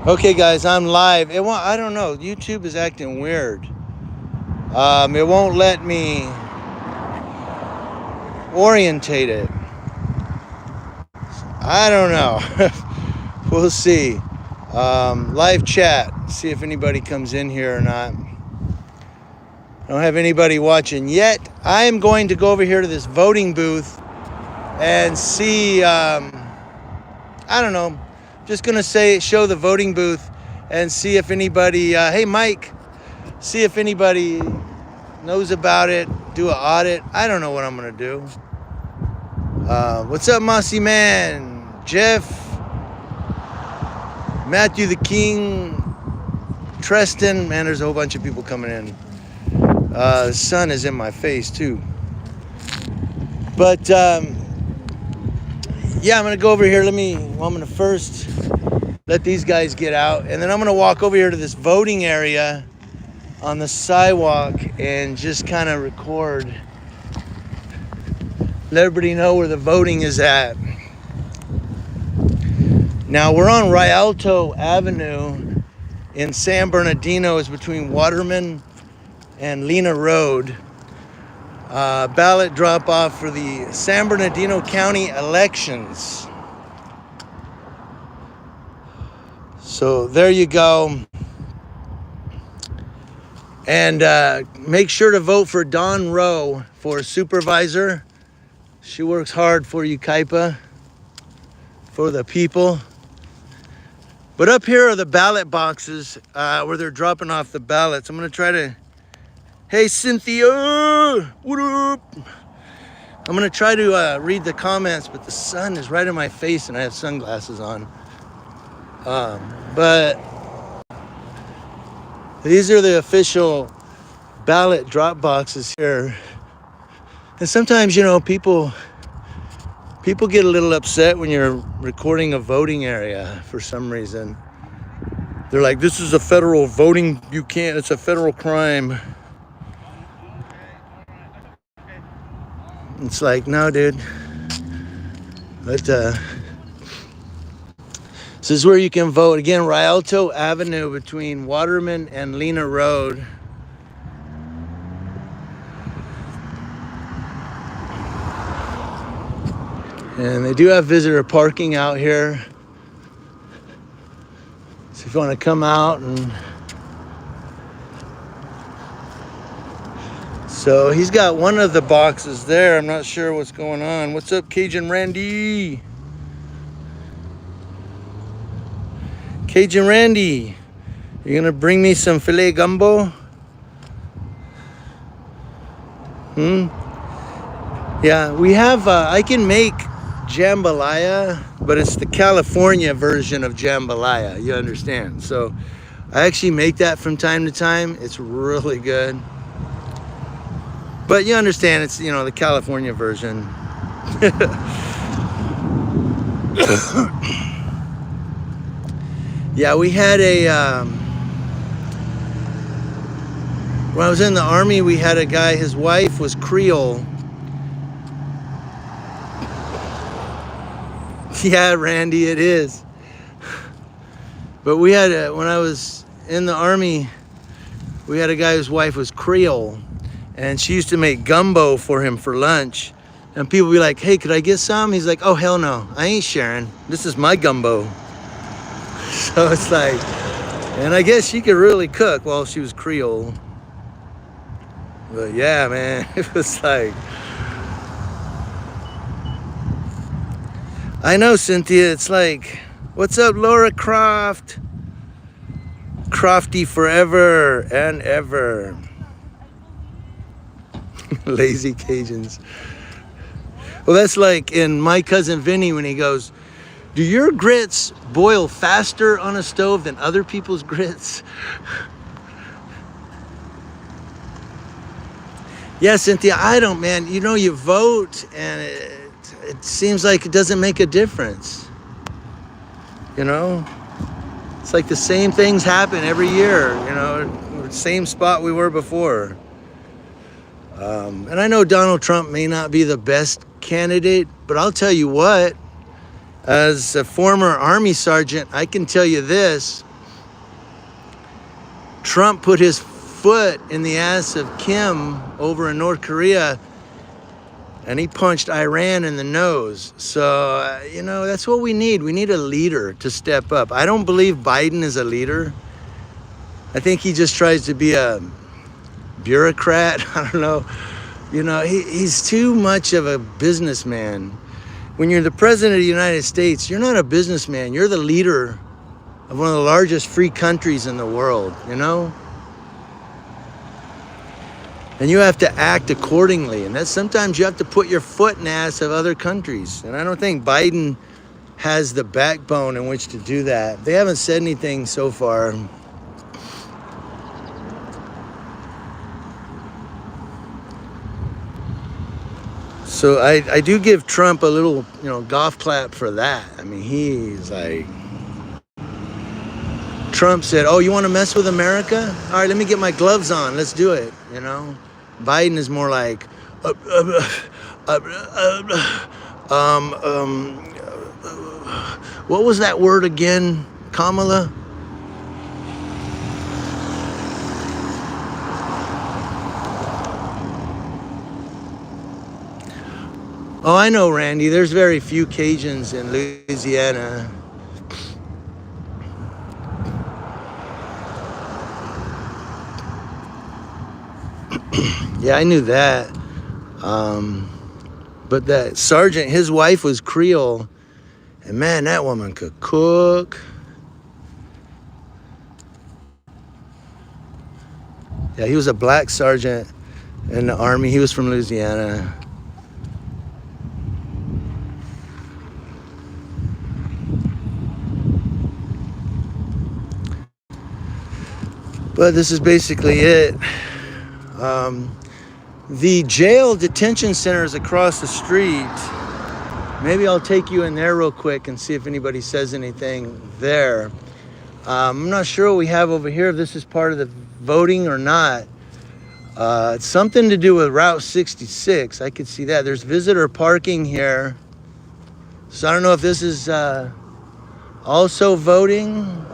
Okay, guys, I'm live. I don't know. YouTube is acting weird. It won't let me orientate it. I don't know. We'll see. Live chat. See if anybody comes in here or not. I don't have anybody watching yet. I am going to go over here to this voting booth and see. I don't know. Just gonna show the voting booth and see if anybody. Hey, Mike. See if anybody knows about it. Do an audit. I don't know what I'm gonna do. What's up, Mossy Man? Jeff, Matthew the King, Treston. Man, there's a whole bunch of people coming in. The sun is in my face too. But yeah, I'm gonna go over here. I'm gonna first let these guys get out, and then I'm gonna walk over here to this voting area on the sidewalk and just kind of record. Let everybody know where the voting is at. Now we're on Rialto Avenue in San Bernardino. It's between Waterman and Lena Road. Ballot drop off for the San Bernardino County elections. So there you go. And make sure to vote for Dawn Rowe for supervisor. She works hard for Yucaipa, for the people. But up here are the ballot boxes where they're dropping off the ballots. I'm going to try to... Hey, Cynthia! What up? I'm going to try to read the comments, but the sun is right in my face and I have sunglasses on. But these are the official ballot drop boxes here. And sometimes, people get a little upset when you're recording a voting area for some reason. They're like, this is a federal voting, it's a federal crime. It's like, no, dude. But this is where you can vote. Again, Rialto Avenue between Waterman and Lena Road. And they do have visitor parking out here. So if you want to come out and... So he's got one of the boxes there. I'm not sure what's going on. What's up, Cajun Randy? Cajun Randy, you gonna bring me some filet gumbo? Yeah, we have, I can make jambalaya, but it's the California version of jambalaya, you understand? So I actually make that from time to time. It's really good. But you understand, it's, the California version. Yeah, we had when I was in the Army, we had a guy, his wife was Creole. Yeah, Randy, it is. But we had, when I was in the Army, we had a guy whose wife was Creole. And she used to make gumbo for him for lunch. And people would be like, hey, could I get some? He's like, oh, hell no. I ain't sharing. This is my gumbo. So it's like, and I guess she could really cook. Well, she was Creole. But yeah, man, it was like, I know, Cynthia, it's like, what's up, Laura Croft? Crofty forever and ever. Lazy Cajuns. Well, that's like in My Cousin Vinny when he goes, do your grits boil faster on a stove than other people's grits? Yeah, Cynthia, I don't, man. You vote and it seems like it doesn't make a difference. It's like the same things happen every year, same spot we were before. And I know Donald Trump may not be the best candidate, but I'll tell you what, as a former Army sergeant, I can tell you this, Trump put his foot in the ass of Kim over in North Korea, and he punched Iran in the nose. So, that's what we need. We need a leader to step up. I don't believe Biden is a leader. I think he just tries to be a bureaucrat. I don't know. He's too much of a businessman. When you're the president of the United States, you're not a businessman. You're the leader of one of the largest free countries in the world, And you have to act accordingly. And that sometimes you have to put your foot in the ass of other countries. And I don't think Biden has the backbone in which to do that. They haven't said anything so far. So I do give Trump a little, golf clap for that. I mean, he's like, Trump said, oh, you want to mess with America? All right, let me get my gloves on. Let's do it, Biden is more like, what was that word again, Kamala? Oh, I know, Randy. There's very few Cajuns in Louisiana. Yeah, I knew that. But that sergeant, his wife was Creole. And man, that woman could cook. Yeah, he was a black sergeant in the Army. He was from Louisiana. But this is basically it. The jail detention center is across the street. Maybe I'll take you in there real quick and see if anybody says anything there. I'm not sure what we have over here, if this is part of the voting or not. It's something to do with Route 66. I could see that. There's visitor parking here. So I don't know if this is also voting.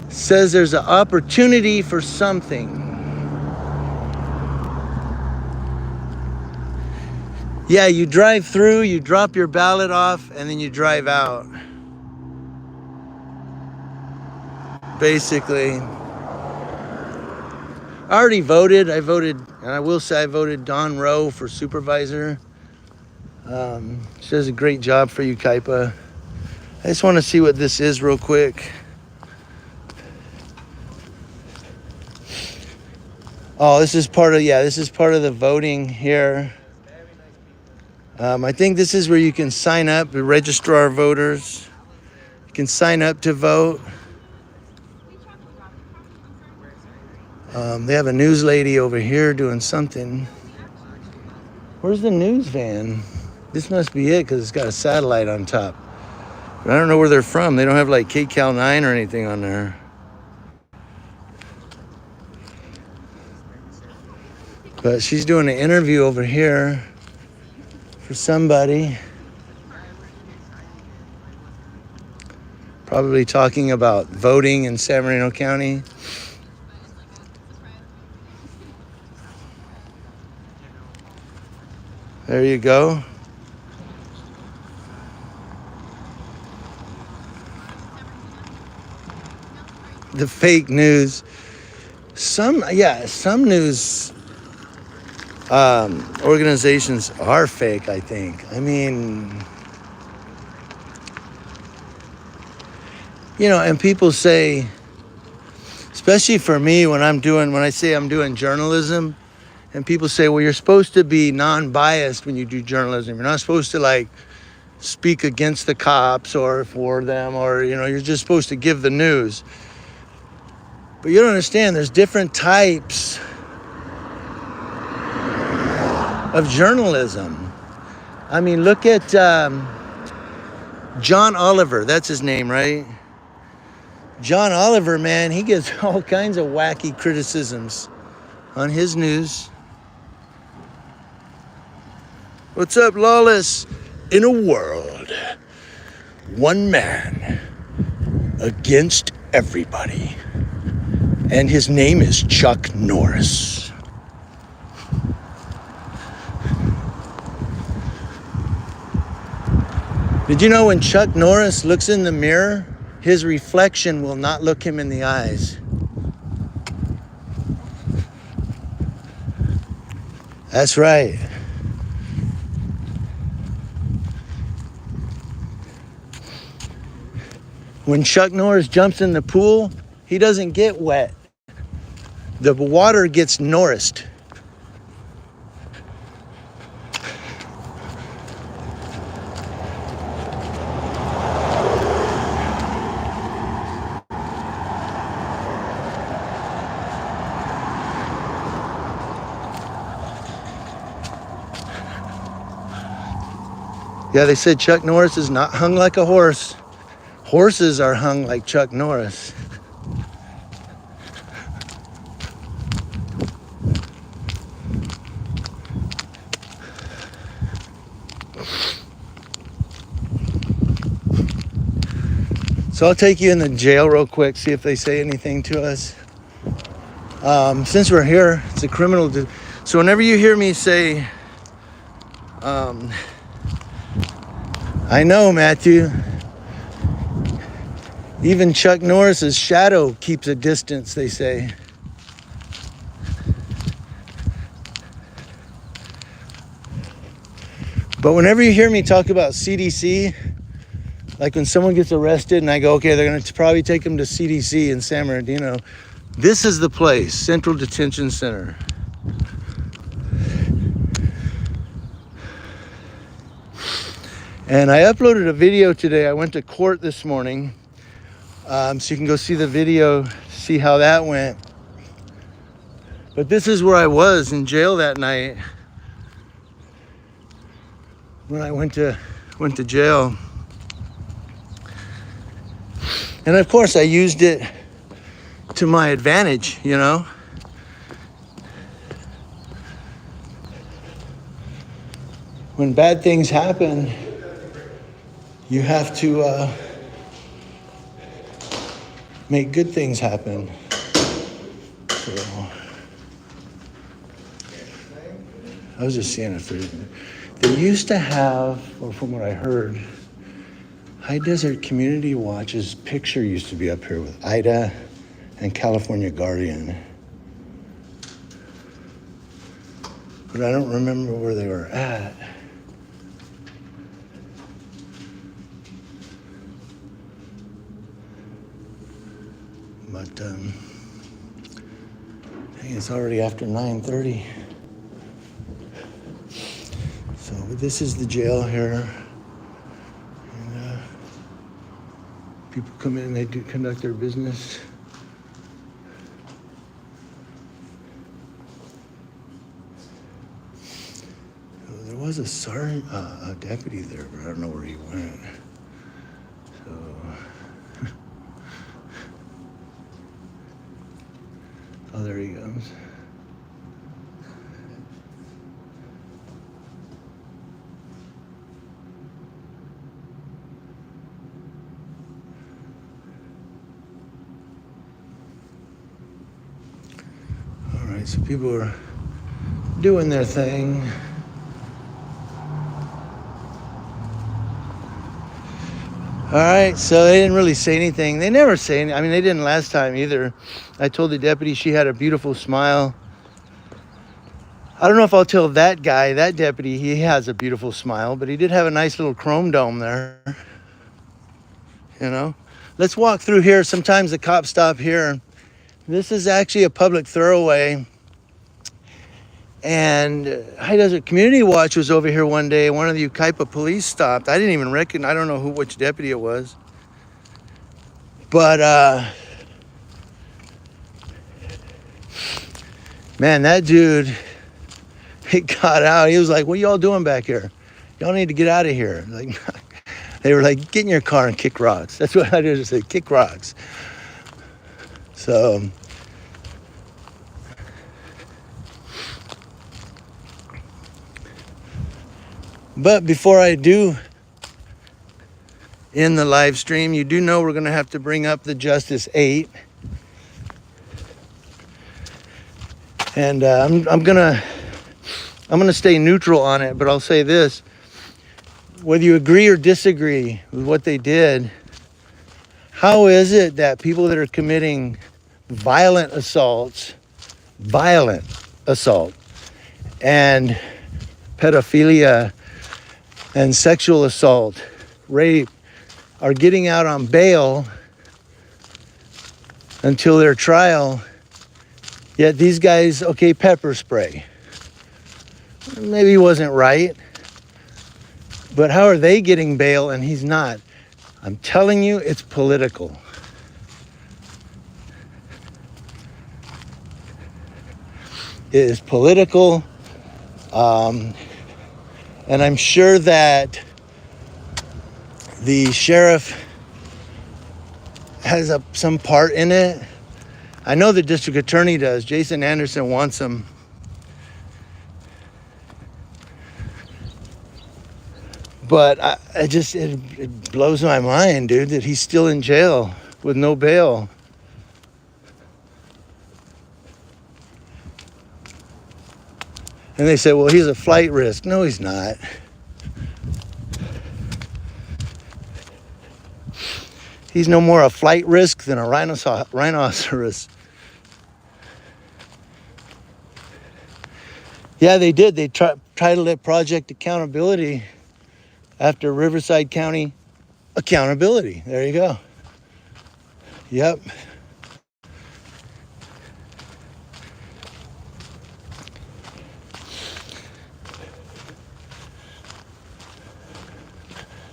Says there's an opportunity for something. Yeah, you drive through, you drop your ballot off, and then you drive out. Basically. I already voted. I voted, and I will say I voted Dawn Rowe for supervisor. She does a great job for you, Kaipa. I just want to see what this is real quick. Oh, this is part of the voting here. I think this is where you can sign up to register our voters. You can sign up to vote. They have a news lady over here doing something. Where's the news van? This must be it because it's got a satellite on top. But I don't know where they're from. They don't have like KCAL 9 or anything on there. But she's doing an interview over here for somebody. Probably talking about voting in San Bernardino County. There you go. The fake news. Some news organizations are fake, I think. I mean, and people say, especially for me, when I say I'm doing journalism, and people say, well, you're supposed to be non-biased when you do journalism. You're not supposed to speak against the cops or for them, or, you're just supposed to give the news. But you don't understand, there's different types of journalism. I mean, look at John Oliver. That's his name, right? John Oliver, man, he gets all kinds of wacky criticisms on his news. What's up, Lawless? In a world, one man against everybody. And his name is Chuck Norris. Did you know when Chuck Norris looks in the mirror, his reflection will not look him in the eyes? That's right. When Chuck Norris jumps in the pool, he doesn't get wet. The water gets Norrised. Yeah, they said Chuck Norris is not hung like a horse. Horses are hung like Chuck Norris. So I'll take you in the jail real quick, see if they say anything to us. Since we're here, it's a criminal. So whenever you hear me say, I know, Matthew, even Chuck Norris's shadow keeps a distance, they say. But whenever you hear me talk about CDC, like when someone gets arrested and I go, okay, they're going to probably take them to CDC in San Bernardino, this is the place, Central Detention Center. And I uploaded a video today. I went to court this morning. So you can go see the video, see how that went. But this is where I was in jail that night when I went to jail. And of course I used it to my advantage, you know. When bad things happen, you have to make good things happen. So, I was just seeing if they used to have, or from what I heard, High Desert Community Watch's picture used to be up here with Ida and California Guardian. But I don't remember where they were at. But I think it's already after 9:30. So this is the jail here. And people come in and they do conduct their business. So there was a sergeant, a deputy there, but I don't know where he went. So. Oh, there he goes. All right, so people are doing their thing. All right, so they didn't really say anything. They never say anything. I mean, they didn't last time either. I told the deputy she had a beautiful smile. I don't know if I'll tell that guy, that deputy, he has a beautiful smile, but he did have a nice little chrome dome there. You know? Let's walk through here. Sometimes the cops stop here. This is actually a public thoroughway. And High Desert Community Watch was over here one day. One of the Ukaipa police stopped. I didn't even recognize, I don't know which deputy it was. But, man, that dude, he got out. He was like, what are y'all doing back here? Y'all need to get out of here. Like, they were like, get in your car and kick rocks. That's what I did, just say, kick rocks. So, but before I do in the live stream. You do know we're going to have to bring up the Justice 8. And I'm gonna stay neutral on it, but I'll say this. Whether you agree or disagree with what they did, how is it that people that are committing violent assault, and pedophilia and sexual assault, rape, are getting out on bail until their trial, yet these guys, okay, pepper spray. Maybe he wasn't right, but how are they getting bail and he's not? I'm telling you, it's political. It is political, and I'm sure that the sheriff has some part in it. I know the district attorney does. Jason Anderson wants him. But it blows my mind, dude, that he's still in jail with no bail. And they say, well, he's a flight risk. No, he's not. He's no more a flight risk than a rhinoceros. Yeah, they did. They titled it Project Accountability after Riverside County Accountability. There you go. Yep.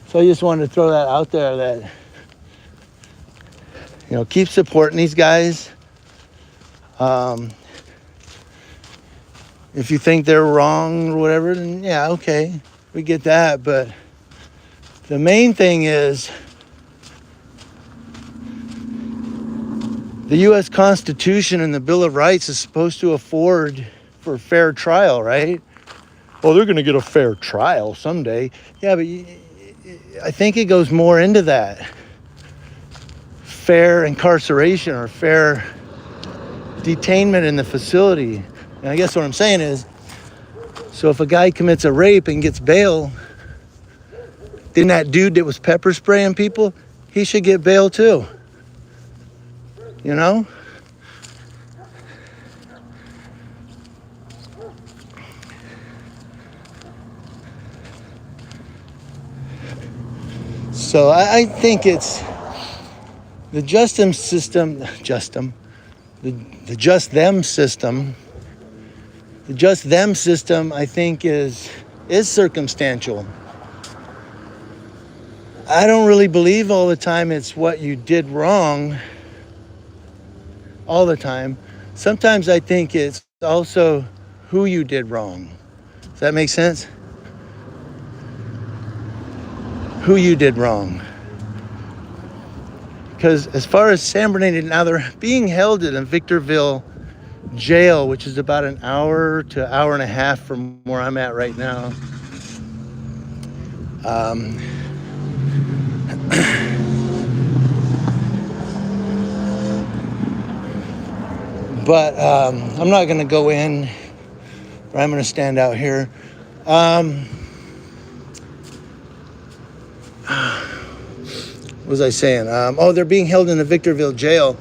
So I just wanted to throw that out there that, keep supporting these guys. If you think they're wrong or whatever, then yeah, okay, we get that. But the main thing is the U.S. Constitution and the Bill of Rights is supposed to afford for fair trial, right? Well, they're going to get a fair trial someday. Yeah, but I think it goes more into that. Fair incarceration or fair detainment in the facility. And I guess what I'm saying is, so if a guy commits a rape and gets bail, then that dude that was pepper spraying people, he should get bail too. You know? So I think it's the justice system, the just them system. The just them system, I think, is circumstantial. I don't really believe all the time it's what you did wrong all the time. Sometimes I think it's also who you did wrong. Does that make sense? Who you did wrong. Because as far as San Bernardino, now they're being held in a Victorville jail, which is about an hour to hour and a half from where I'm at right now. But I'm not going to go in, or I'm going to stand out here. What was I saying? They're being held in the Victorville jail.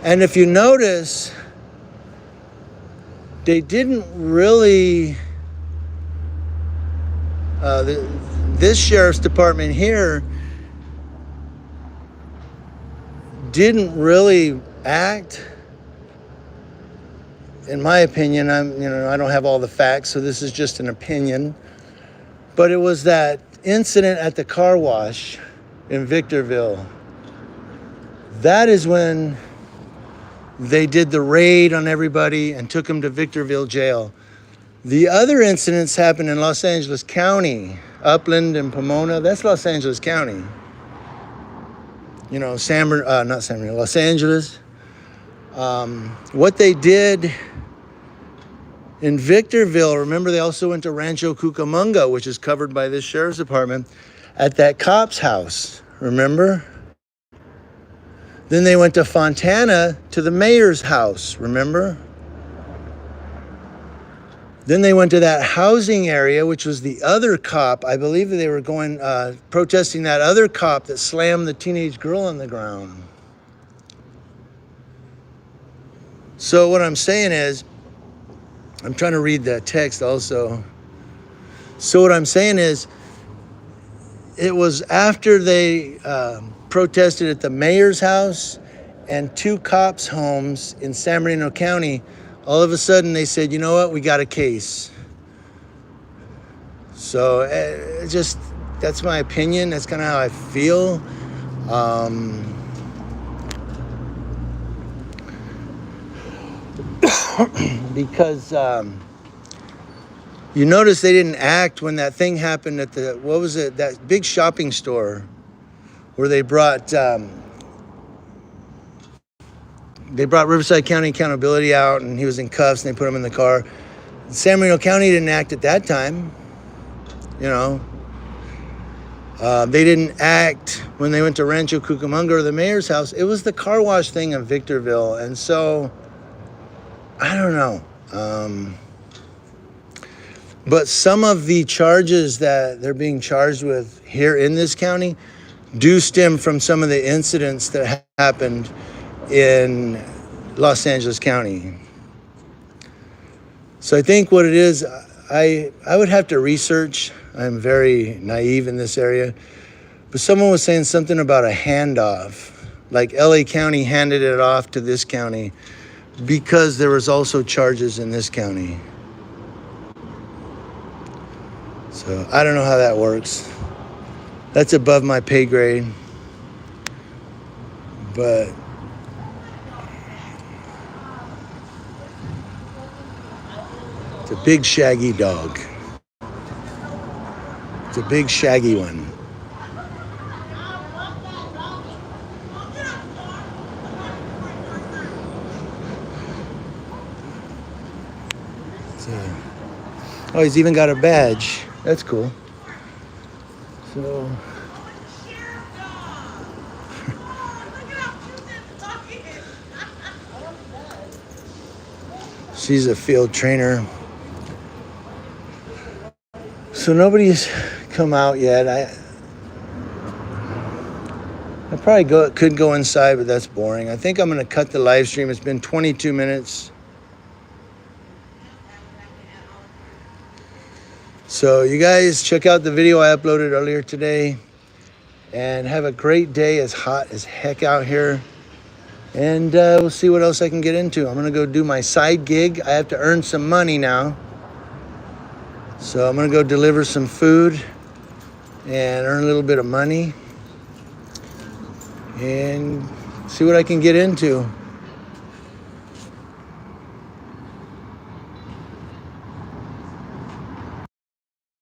And if you notice, they didn't really, this sheriff's department here didn't really act, in my opinion. I don't have all the facts, so this is just an opinion. But it was that incident at the car wash in Victorville. That is when they did the raid on everybody and took them to Victorville jail. The other incidents happened in Los Angeles County, Upland and Pomona. That's Los Angeles County. Los Angeles. What they did in Victorville, remember they also went to Rancho Cucamonga, which is covered by this sheriff's department, at that cop's house, remember? Then they went to Fontana to the mayor's house, remember? Then they went to that housing area, which was the other cop. I believe that they were going, protesting that other cop that slammed the teenage girl on the ground. So what I'm saying is, I'm trying to read the text also. So what I'm saying is, it was after they protested at the mayor's house and 2 cops' homes in San Bernardino County. All of a sudden they said, you know what, we got a case. So that's my opinion. That's kind of how I feel. Because you notice they didn't act when that thing happened at that big shopping store where they brought Riverside County Accountability out, and he was in cuffs, and they put him in the car. San Bernardino County didn't act at that time, you know. They didn't act when they went to Rancho Cucamonga or the mayor's house. It was the car wash thing in Victorville, and so I don't know. But some of the charges that they're being charged with here in this county do stem from some of the incidents that happened in Los Angeles County. So I think what it is, I would have to research. I'm very naive in this area. But someone was saying something about a handoff. Like LA County handed it off to this county because there was also charges in this county. So I don't know how that works. That's above my pay grade. But it's a big shaggy dog. It's a big shaggy one. Oh, he's even got a badge. That's cool. So she's a field trainer. So nobody's come out yet. I probably could go inside, but that's boring. I think I'm going to cut the live stream. It's been 22 minutes. So you guys check out the video I uploaded earlier today. And have a great day. It's hot as heck out here. And we'll see what else I can get into. I'm going to go do my side gig. I have to earn some money now. So I'm going to go deliver some food and earn a little bit of money. And see what I can get into.